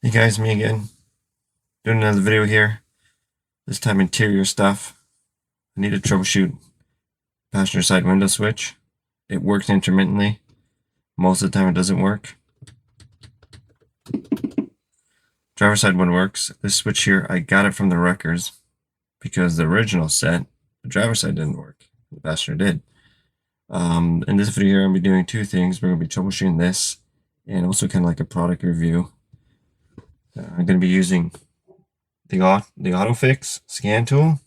Hey guys, me again. Doing another video here. This time interior stuff. I need to troubleshoot passenger side window switch. It works intermittently. Most of the time it doesn't work. Driver side one works. This switch here, I got it from the wreckers because the original set, the driver side didn't work. The passenger did. In this video here, I'm going to be doing two things. We're going to be troubleshooting this and also kind of like a product review. I'm going to be using the Otofix scan tool.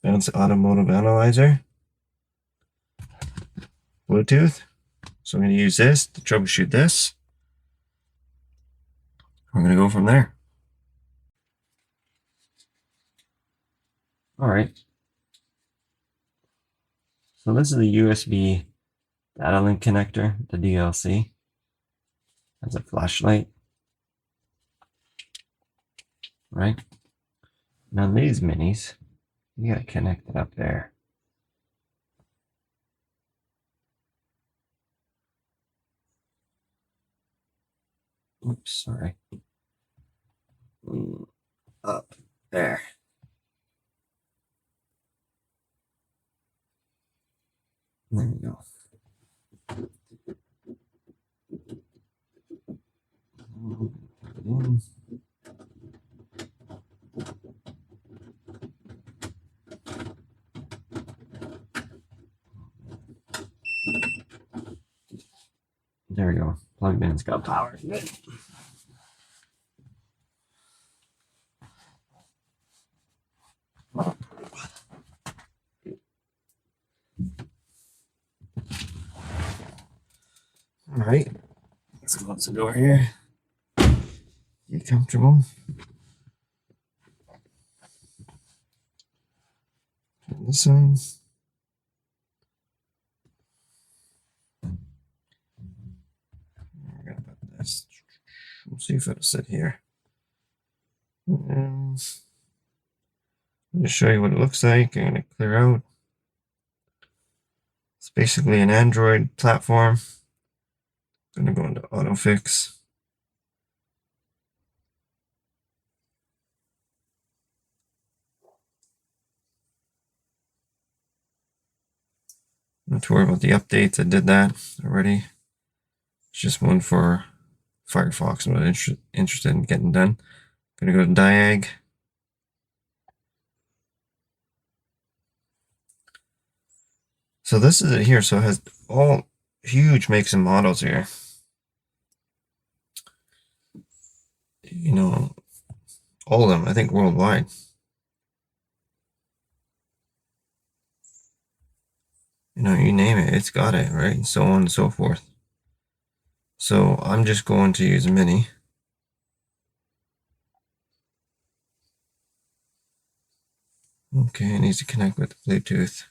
Bounce automotive analyzer. Bluetooth. So I'm going to use this to troubleshoot this. We're going to go from there. All right. So this is the USB data link connector, the DLC. That's a flashlight. Right? Now these minis, you got to connect it up there. Oops, sorry. Up there. There we go. There we go. Plugged in, it's got power. Good. All right, let's close the door here. Get comfortable. Turn this on. We're gonna put this. We'll see if it'll sit here. And I'll just show you what it looks like. I'm gonna clear out. It's basically an Android platform. I'm gonna go into Otofix. Not to worry about the updates. I did that already. It's just one for Firefox. I'm not interested in getting done. I'm gonna go to Diag. So this is it here. So it has all huge makes and models here. You know, all of them, I think worldwide. You know, you name it, it's got it, right? And so on and so forth. So I'm just going to use a mini. Okay, it needs to connect with the Bluetooth.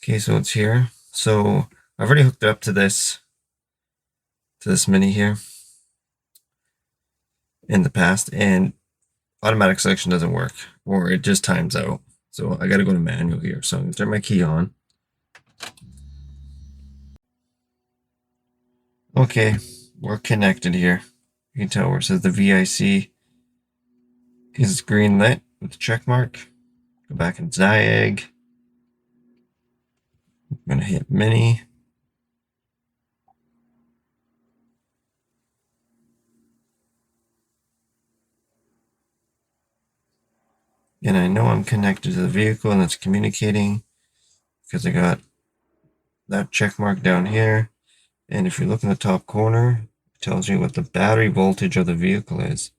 Okay, so it's here. So I've already hooked it up to this mini here in the past, and automatic selection doesn't work, or it just times out. So I got to go to manual here. So I'm gonna turn my key on. Okay, we're connected here. You can tell where it says the VIC is green lit with the check mark. Go back in Diag. I'm gonna hit mini. And I know I'm connected to the vehicle and it's communicating because I got that check mark down here. And if you look in the top corner, it tells you what the battery voltage of the vehicle is.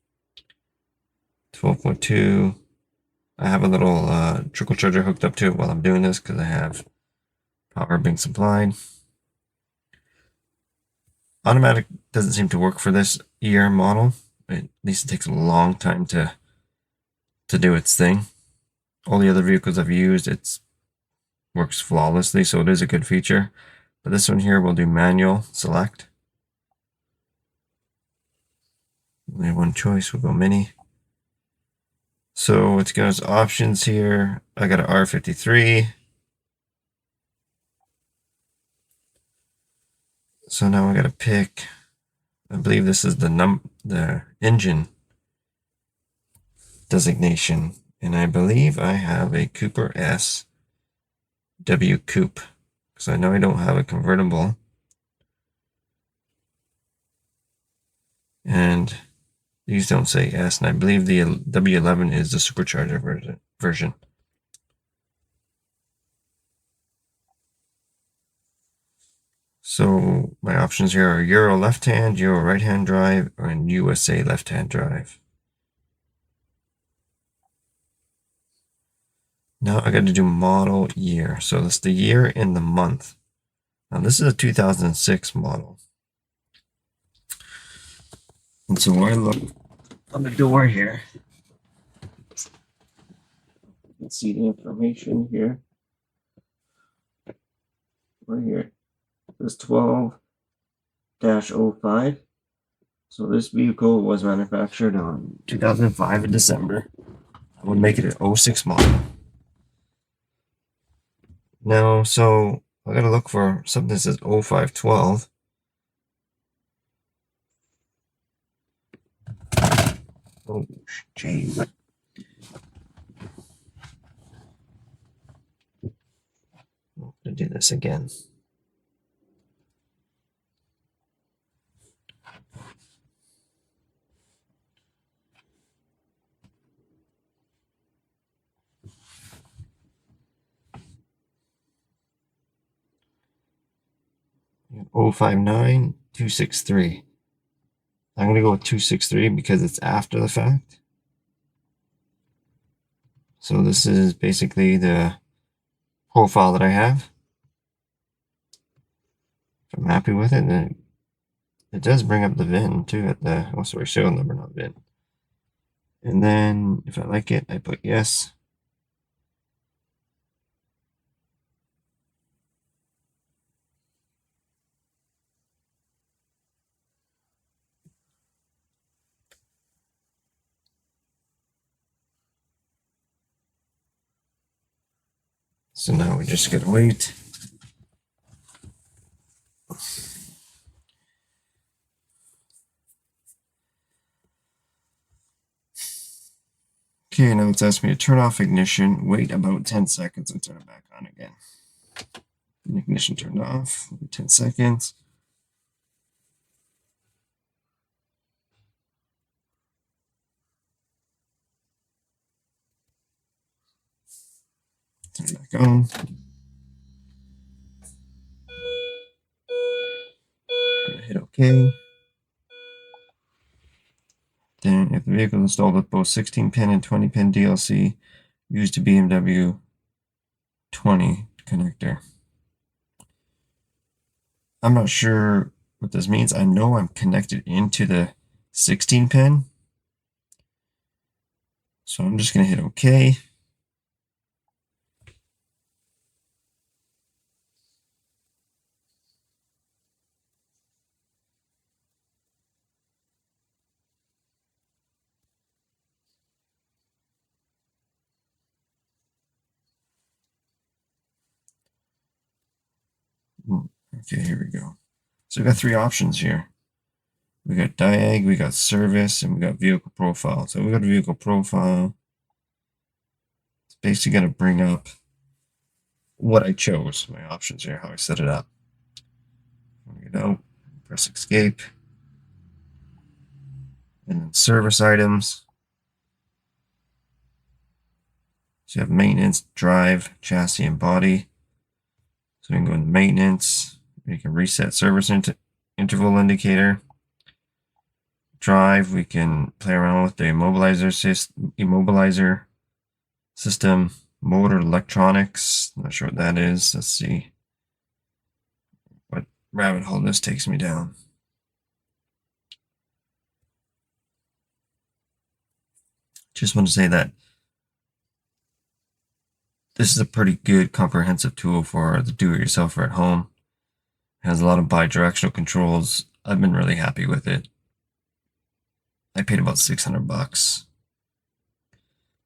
12.2. I have a little trickle charger hooked up to it while I'm doing this because I have power being supplied. Automatic doesn't seem to work for this year model. At least it takes a long time to do its thing. All the other vehicles I've used, it works flawlessly, so it is a good feature. But this one here, we'll do manual select. We have one choice, we'll go mini. So let's go to options here. I got an R53. So now I got to pick, I believe this is the engine designation. And I believe I have a Cooper S W Coupe. Because I know I don't have a convertible. And these don't say S, and I believe the W11 is the supercharger version. So my options here are Euro left-hand, Euro right-hand drive, and USA left-hand drive. Now I got to do model year. So that's the year and the month. Now this is a 2006 model. And so when I look on the door here, you can see the information here. Right here. This 12-05. So this vehicle was manufactured on 2005 in December. I would make it an 06 model. Now, so I gotta look for something that says 0512. Oh, geez. I'm gonna do this again. Oh 059 263. I'm gonna go with 263 because it's after the fact. So this is basically the profile that I have. If I'm happy with it, then it does bring up the VIN too at the, oh sorry, serial number, not VIN. And then if I like it, I put yes. So now we just gotta wait. Okay, now it's asking me to turn off ignition, wait about 10 seconds, and turn it back on again. The ignition turned off, 10 seconds. Turn it back on. Hit OK. Then if the vehicle is installed with both 16-pin and 20-pin DLC, use the BMW 20 connector. I'm not sure what this means. I know I'm connected into the 16-pin. So I'm just going to hit OK. Okay, here we go. So we got three options here. We got diag, we got service, and we got vehicle profile. So we got a vehicle profile. It's basically going to bring up what I chose, my options here, how I set it up. There we go. Press escape. And then service items. So you have maintenance, drive, chassis, and body. So we can go into maintenance. We can reset service interval indicator. Drive, we can play around with the immobilizer system. Motor electronics, not sure what that is. Let's see what rabbit hole this takes me down. Just want to say that this is a pretty good comprehensive tool for the do-it-yourselfer at home. It has a lot of bi-directional controls. I've been really happy with it. I paid about $600.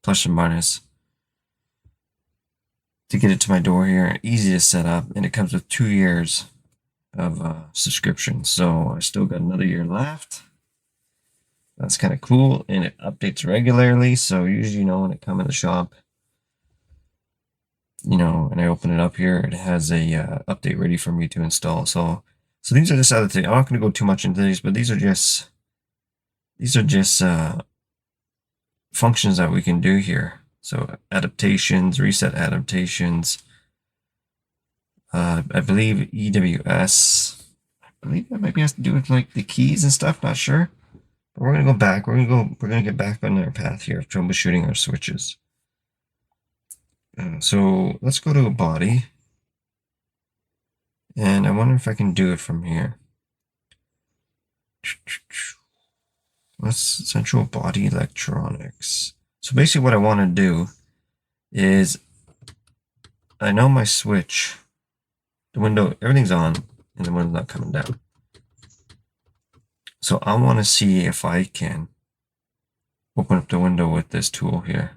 plus or minus to get it to my door here. Easy to set up, and it comes with 2 years of subscription. So I still got another year left. That's kind of cool, and it updates regularly. So usually, when it comes in the shop, and I open it up here, it has a update ready for me to install. So these are just other things. I'm not going to go too much into these, but these are just functions that we can do here. So adaptations, reset adaptations. I believe EWS. I believe that maybe has to do with like the keys and stuff. Not sure. But we're gonna go back. We're gonna get back on our path here of troubleshooting our switches. So let's go to a body, and I wonder if I can do it from here. Let's central body electronics. So basically, what I want to do is, I know my switch, the window, everything's on, and the window's not coming down. So I want to see if I can open up the window with this tool here.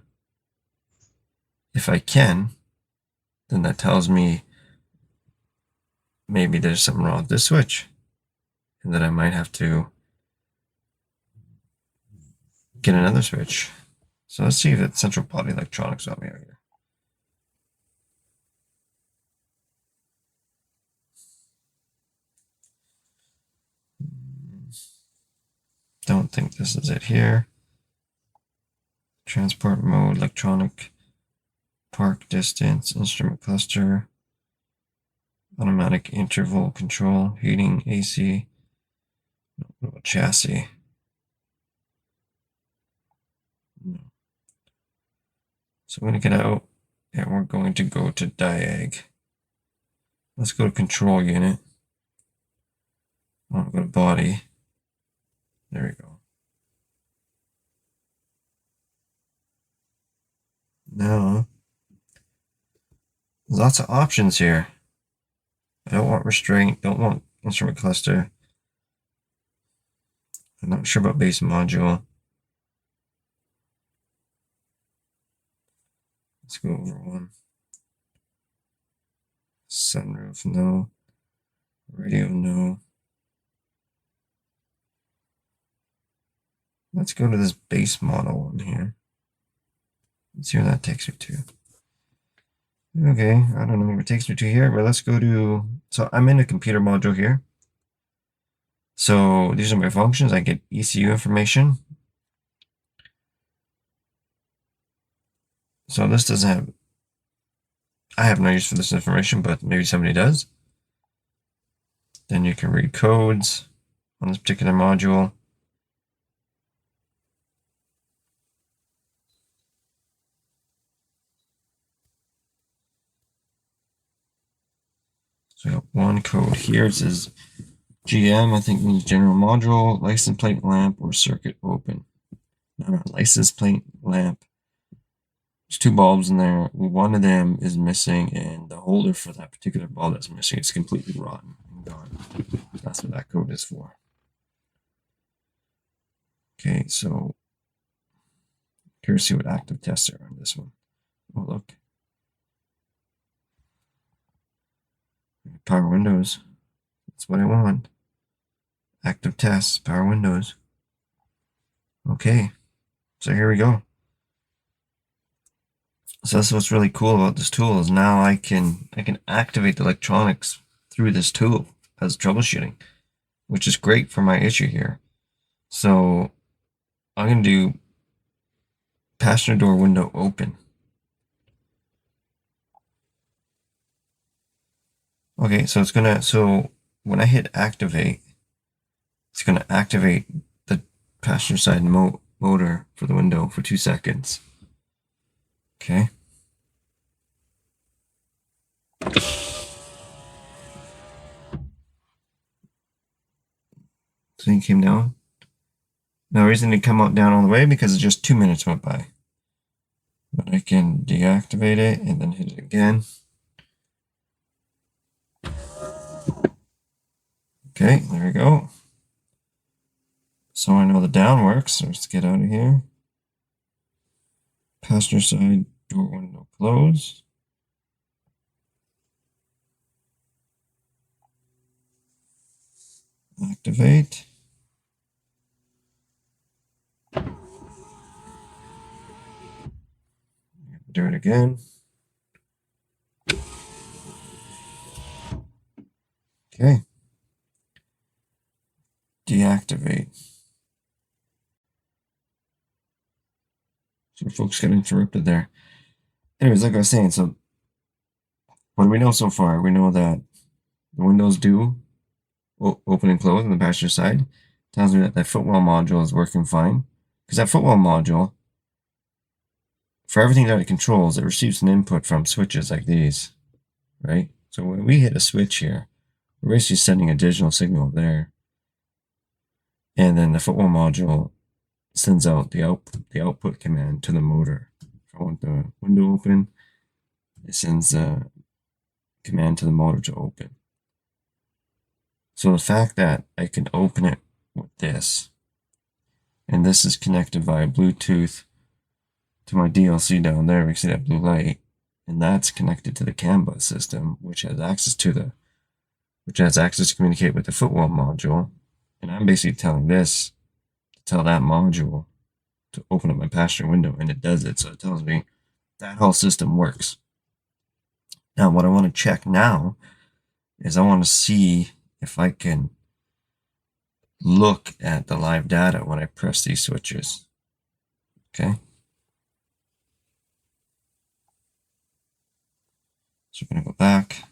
If I can, then that tells me maybe there's something wrong with this switch, and that I might have to get another switch. So let's see if it's central body electronics on me out here. Don't think this is it here. Transport mode, electronic, park distance, instrument cluster, automatic interval control, heating, AC, chassis. So I'm going to get out, and we're going to go to Diag. Let's go to control unit. I'll go to body. There we go. Now, lots of options here. I don't want restraint, don't want instrument cluster. I'm not sure about base module. Let's go over one. Sunroof, no. Radio, no. Let's go to this base model one here. Let's see where that takes me to. Okay, I don't know where it takes me to here, but let's go to, so I'm in a computer module here. So these are my functions. I get ECU information. So this doesn't have, I have no use for this information, but maybe somebody does. Then you can read codes on this particular module. So I got one code here. It says GM, I think means general module, license plate lamp, or circuit open. No, license plate lamp. There's 2 bulbs in there. One of them is missing, and the holder for that particular bulb that's missing is completely rotten and gone. That's what that code is for. Okay, so curious to see what active tests are on this one. Oh, look. Power windows. That's what I want. Active tests, power windows. Okay, so here we go. So that's what's really cool about this tool, is now I can activate the electronics through this tool as troubleshooting, which is great for my issue here. So I'm going to do passenger door window open. Okay, so so when I hit activate, it's gonna activate the passenger side motor for the window for 2 seconds. Okay. So he came down. No reason to come out down all the way because it's just 2 minutes went by. But I can deactivate it and then hit it again. Okay, there we go. So I know the down works, so let's get out of here. Passenger side door window close. Activate. Do it again. Okay. Deactivate. So folks got interrupted there. Anyways, like I was saying, so what do we know so far? We know that the windows do open and close on the passenger side. Tells me that that footwell module is working fine. Because that footwell module, for everything that it controls, it receives an input from switches like these, right? So when we hit a switch here, we're basically sending a digital signal there. And then the footwell module sends out the output command to the motor. If I want the window open, it sends a command to the motor to open. So the fact that I can open it with this, and this is connected via Bluetooth to my DLC down there, we can see that blue light, and that's connected to the CAN bus system, which has access to communicate with the footwell module. And I'm basically telling this to tell that module to open up my passenger window, and it does it. So it tells me that whole system works. Now, what I want to check now is I want to see if I can look at the live data when I press these switches. Okay. So we're going to go back.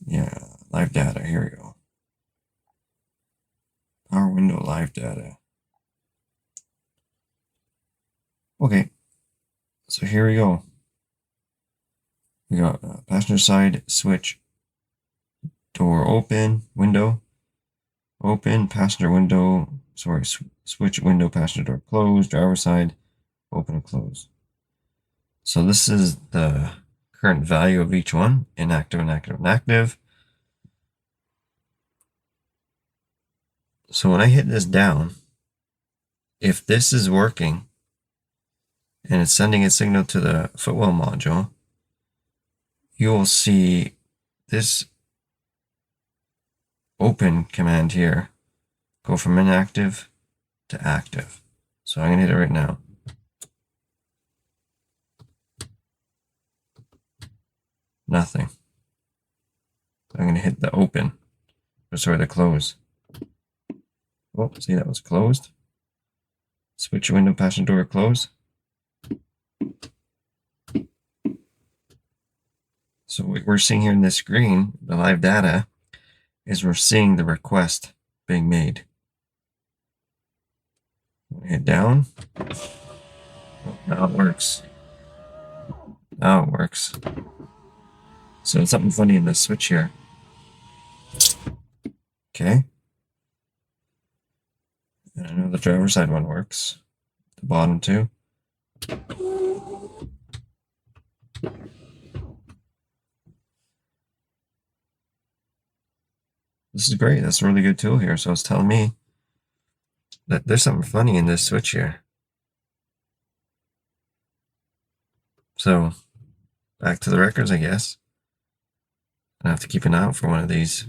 Yeah, live data. Here we go. Power window live data. Okay. So here we go. We got passenger side switch door open, window open, passenger window, switch window, passenger door closed, driver side open and close. So this is the current value of each one, inactive, inactive, inactive. So when I hit this down, if this is working and it's sending a signal to the footwell module, you will see this open command here go from inactive to active. So I'm going to hit it right now. Nothing. I'm going to hit the open, or sorry, the close. Oh, see, that was closed. Switch window, passenger door, close. So what we're seeing here in this screen, the live data, is we're seeing the request being made. Hit down. Oh, now it works. Now it works. So it's something funny in this switch here. Okay. And I know the driver's side one works. The bottom two. This is great. That's a really good tool here. So it's telling me that there's something funny in this switch here. So back to the records, I guess. I have to keep an eye out for one of these.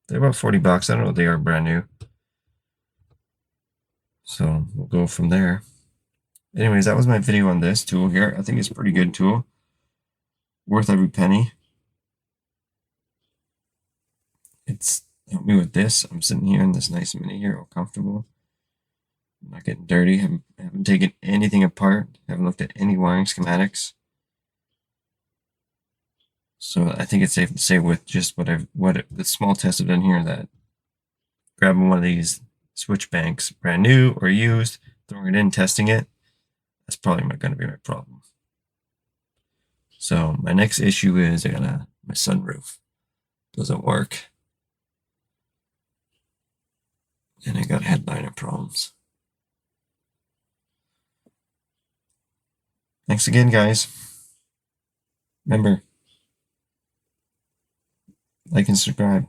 They're about 40 bucks. I don't know if they are brand new. So we'll go from there. Anyways, that was my video on this tool here. I think it's a pretty good tool. Worth every penny. It's helped me with this. I'm sitting here in this nice mini here, all comfortable. I'm not getting dirty. Haven't taken anything apart. Haven't looked at any wiring schematics. So I think it's safe to say with just the small test I've done here that grabbing one of these switch banks, brand new or used, throwing it in, testing it, that's probably not going to be my problem. So my next issue is my sunroof doesn't work. And I got headliner problems. Thanks again, guys. Remember, like and subscribe.